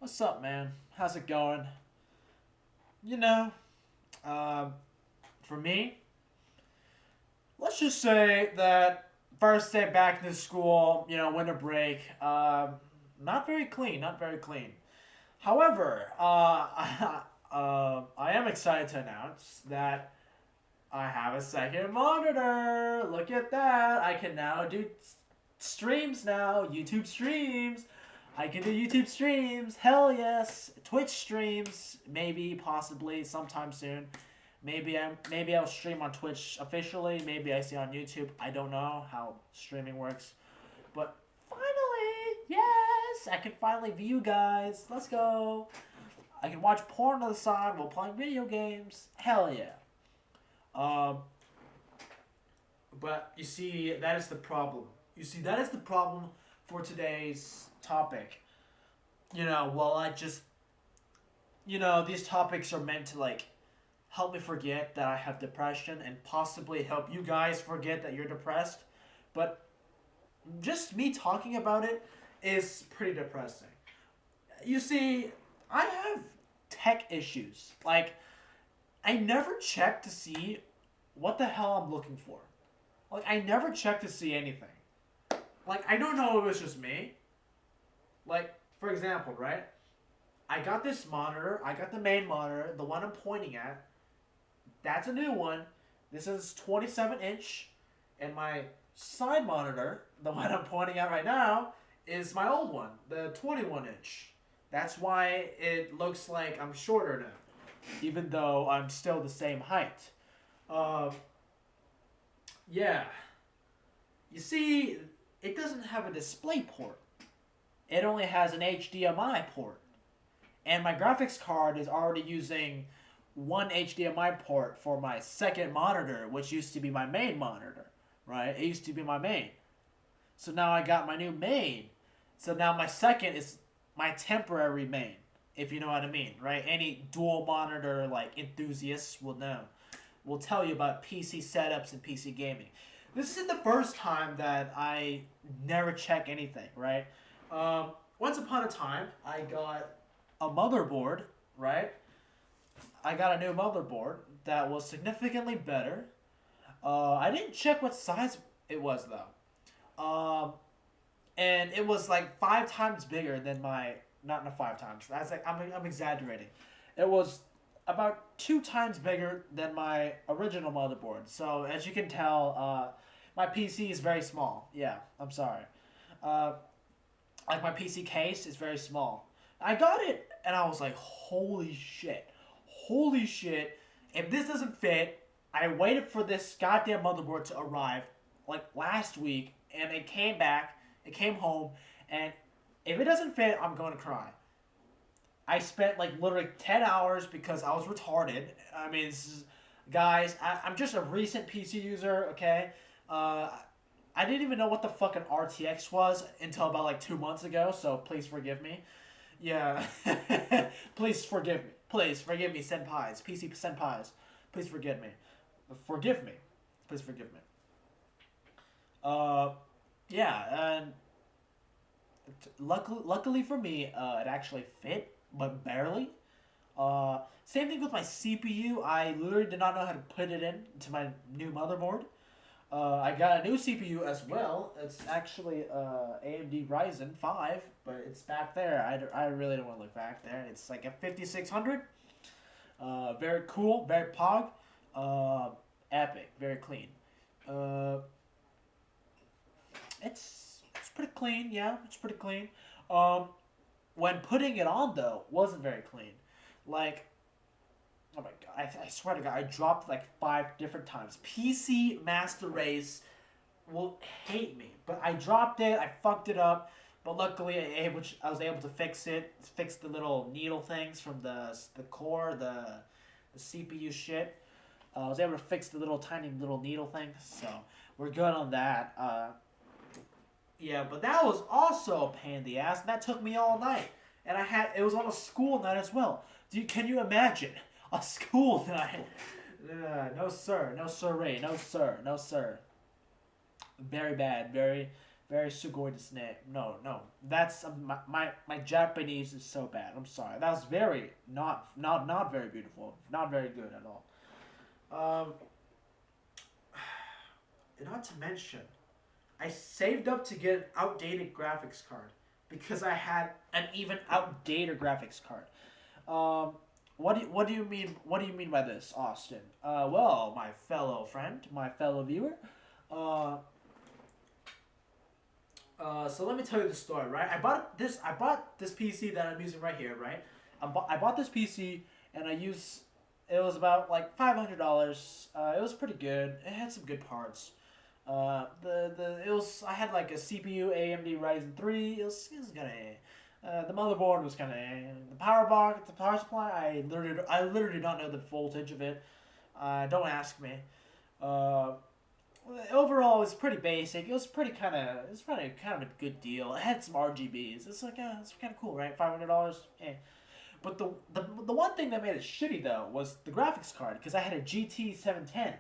What's up, man? How's it going? You know, um, for me, let's just say that first day back to school, winter break, not very clean, not very clean. However, I am excited to announce that I have a second monitor. Look at that. I can now do streams now, YouTube streams. I can do YouTube streams. Hell yes. Twitch streams, maybe, possibly, sometime soon. Maybe I'll stream on Twitch officially. Maybe I see on YouTube. I don't know how streaming works, but finally, yes, I can finally view guys. Let's go. I can watch porn on the side while playing video games. Hell yeah. Um, but you see, that is the problem. You see, that is the problem for today's topic. Well, these topics are meant to, like, help me forget that I have depression and possibly help you guys forget that you're depressed. But just me talking about it is pretty depressing. You see, I have tech issues. Like, I never check to see what the hell I'm looking for. Like, I never check to see anything. Like, I don't know if it's just me. Like, for example, right? I got this monitor. I got the main monitor, the one I'm pointing at. That's a new one. This is 27-inch. And my side monitor, the one I'm pointing at right now, is my old one, the 21-inch. That's why it looks like I'm shorter now, even though I'm still the same height. Uh, yeah. You see, it doesn't have a display port. It only has an HDMI port. And my graphics card is already using one HDMI port for my second monitor, which used to be my main monitor, right? It used to be my main. So now I got my new main. So now my second is my temporary main, if you know what I mean, right? Any dual monitor like enthusiasts will know. Will tell you about PC setups and PC gaming. This isn't the first time that I never check anything, right? Once upon a time, I got a motherboard, right? I got a new motherboard that was significantly better. I didn't check what size it was though. And it was like 5 times bigger than my, not in 5 times. That's like I'm exaggerating. It was about 2 times bigger than my original motherboard. So as you can tell, my PC is very small. Yeah, I'm sorry. Uh, like my PC case is very small. I got it and I was like, holy shit, holy shit. If this doesn't fit, I waited for this goddamn motherboard to arrive like last week, and it came back. It came home, and if it doesn't fit, I'm going to cry. I spent like literally 10 hours because I was retarded. I mean, guys, I'm just a recent PC user. Okay, uh, I didn't even know what the fucking RTX was until about like 2 months ago. So please forgive me. Yeah, please forgive me. Please forgive me, senpais, PC senpais. Please forgive me. Forgive me. Please forgive me. Uh, yeah, and luckily for me, it actually fit, but barely. Same thing with my CPU. I literally did not know how to put it in to my new motherboard. I got a new CPU as well. It's actually AMD Ryzen 5, but it's back there. I really don't want to look back there. It's like a 5600. Very cool, very pog. Uh, Epic, very clean. Uh, it's pretty clean, yeah. It's pretty clean. Um, when putting it on though, wasn't very clean. Like, oh my god, I swear to God, I dropped like 5 different times. PC Master Race will hate me, but I dropped it. I fucked it up, but luckily I was able to fix it. Fix the little needle things from the core, the CPU shit. I was able to fix the little tiny little needle things, so we're good on that. Yeah, but that was also a pain in the ass, and that took me all night. And it was on a school night as well. Can you imagine a school night? No sir, no sir, no sir, no sir. Very bad, very. Very sugoi desu ne. No, no. That's my Japanese is so bad. I'm sorry. That was very not very beautiful. Not very good at all. Um, and not to mention, I saved up to get an outdated graphics card because I had an even outdated graphics card. Um, what do you mean? What do you mean by this, Austin? Well, my fellow friend, my fellow viewer. Uh, so let me tell you the story, right? I bought this PC that I'm using right here, right? I bought this PC and I used. It was about like $500. It was pretty good. It had some good parts. The it was I had like a CPU AMD Ryzen 3. It was kind of the motherboard was kind of the power box, the power supply. I literally don't know the voltage of it. Don't ask me. Uh, Overall, it was pretty basic. It's probably kind of a good deal. It had some RGBs. It's kind of cool, right? $500. Eh. But the one thing that made it shitty though was the graphics card because I had a GT 710,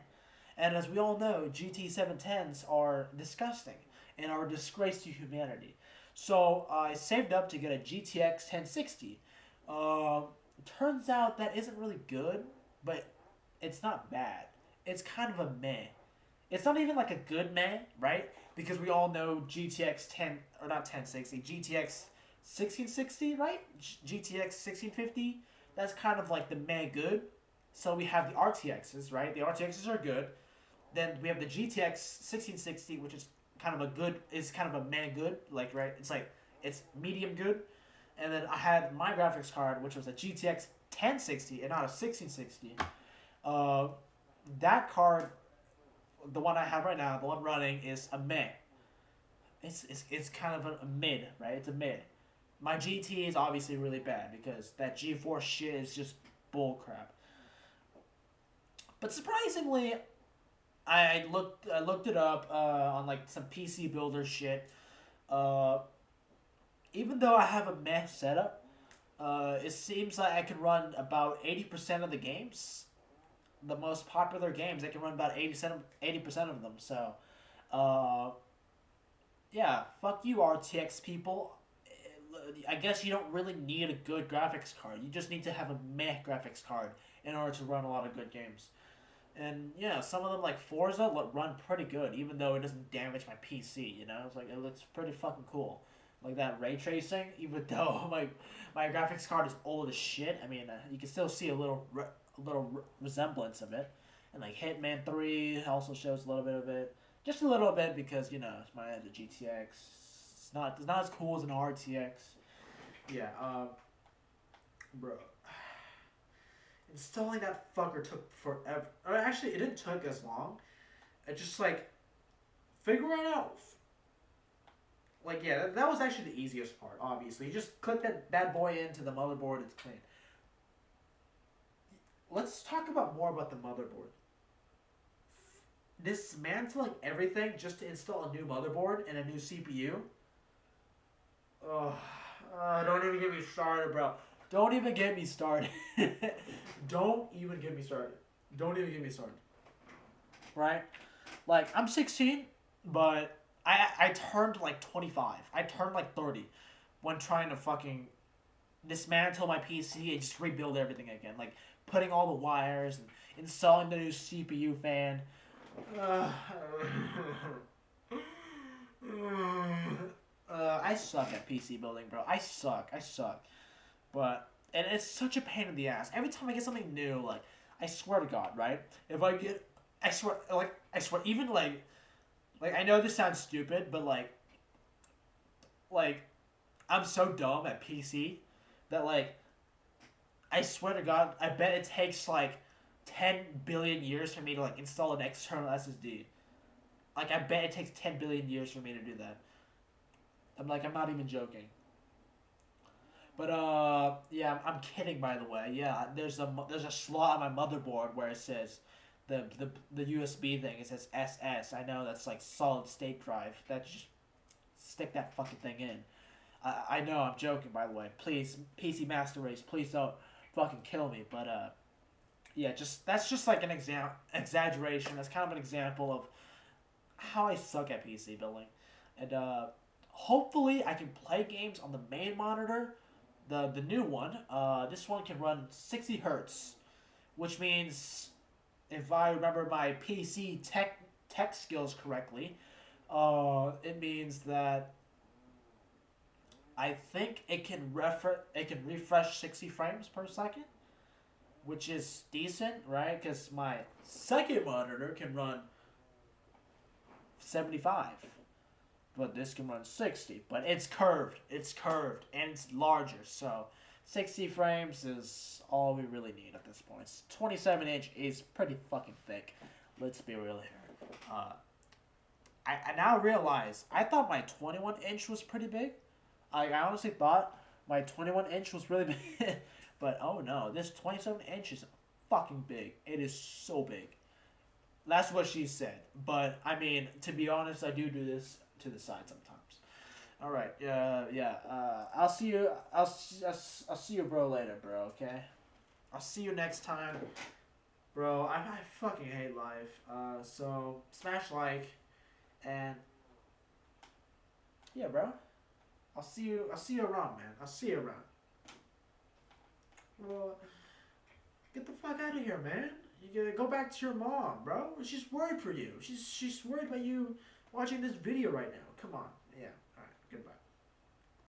and as we all know, GT 710s are disgusting and are a disgrace to humanity. So I saved up to get a GTX 1060. Turns out that isn't really good, but it's not bad. It's kind of a meh. It's not even like a good meh, right? Because we all know GTX 10 or not 1060, GTX 1660, right? GTX 1650. That's kind of like the meh good. So we have the RTXs, right? The RTXs are good. Then we have the GTX 1660, which is kind of a meh good, like right. It's medium good. And then I had my graphics card, which was a GTX 1060 and not a 1660. Uh, that card, the one I have right now, the one running, is a meh. It's kind of a mid, right? It's a mid. My GT is obviously really bad because that GeForce shit is just bullcrap. But surprisingly, I looked it up on like some PC builder shit. Uh, Even though I have a meh setup, it seems like I can run about 80% of the games. The most popular games, I can run about 80% of them. So, uh, yeah, fuck you, RTX people. I guess you don't really need a good graphics card. You just need to have a meh graphics card in order to run a lot of good games. And yeah, some of them like Forza run pretty good, even though it doesn't damage my PC. It's like it looks pretty fucking cool. Like that ray tracing, even though my graphics card is old as shit. I mean, you can still see a little resemblance of it. And like Hitman 3 also shows a little bit of it, just a little bit because it's my the GTX. It's not as cool as an RTX. Yeah, bro. Installing that fucker took forever. Or actually, it didn't take as long. It just like figuring out. Like yeah, that was actually the easiest part. Obviously, you just click that bad boy into the motherboard. It's clean. Let's talk more about the motherboard. Dismantling everything just to install a new motherboard and a new CPU. Oh, don't even get me started, bro. Don't even get me started. Don't even get me started. Don't even get me started. Right? Like, I'm 16, but I turned like 25. I turned like 30 when trying to fucking dismantle my PC and just rebuild everything again. Like, putting all the wires and installing the new CPU fan. Uh, I suck at PC building, bro. I suck. I suck. But and it's such a pain in the ass. Every time I get something new, like I swear to God, right? If I get, I swear, even like I know this sounds stupid, but like I'm so dumb at PC that like I swear to God, I bet it takes like 10 billion years for me to like install an external SSD. Like I bet it takes 10 billion years for me to do that. I'm not even joking. But yeah, I'm kidding by the way. Yeah, there's a slot on my motherboard where it says the USB thing. It says SS. I know that's like solid state drive. That just stick that fucking thing in. I know I'm joking by the way. Please, PC Master Race, please don't fucking kill me. But yeah, just that's just like an exaggeration. That's kind of an example of how I suck at PC building. and hopefully I can play games on the main monitor, the new one. This one can run 60 hertz, which means if I remember my PC tech skills correctly, it means that I think it can refresh 60 frames per second, which is decent, right? Because my second monitor can run 75, but this can run 60. But it's curved, and it's larger, so 60 frames is all we really need at this point. 27-inch is pretty fucking thick. Let's be real here. I now realize I thought my 21-inch was pretty big. I honestly thought my 21-inch was really big, but oh no, this 27-inch is fucking big. It is so big. That's what she said. But I mean, to be honest, I do this to the side sometimes. All right. Yeah. I'll see you. I'll see you, bro, later, bro. Okay. I'll see you next time, bro. I fucking hate life. So smash like, and yeah, bro. I'll see you. I'll see you around, man. I'll see you around. Well, get the fuck out of here, man. You gotta go back to your mom, bro. She's worried for you. She's worried about you watching this video right now. Come on. Yeah.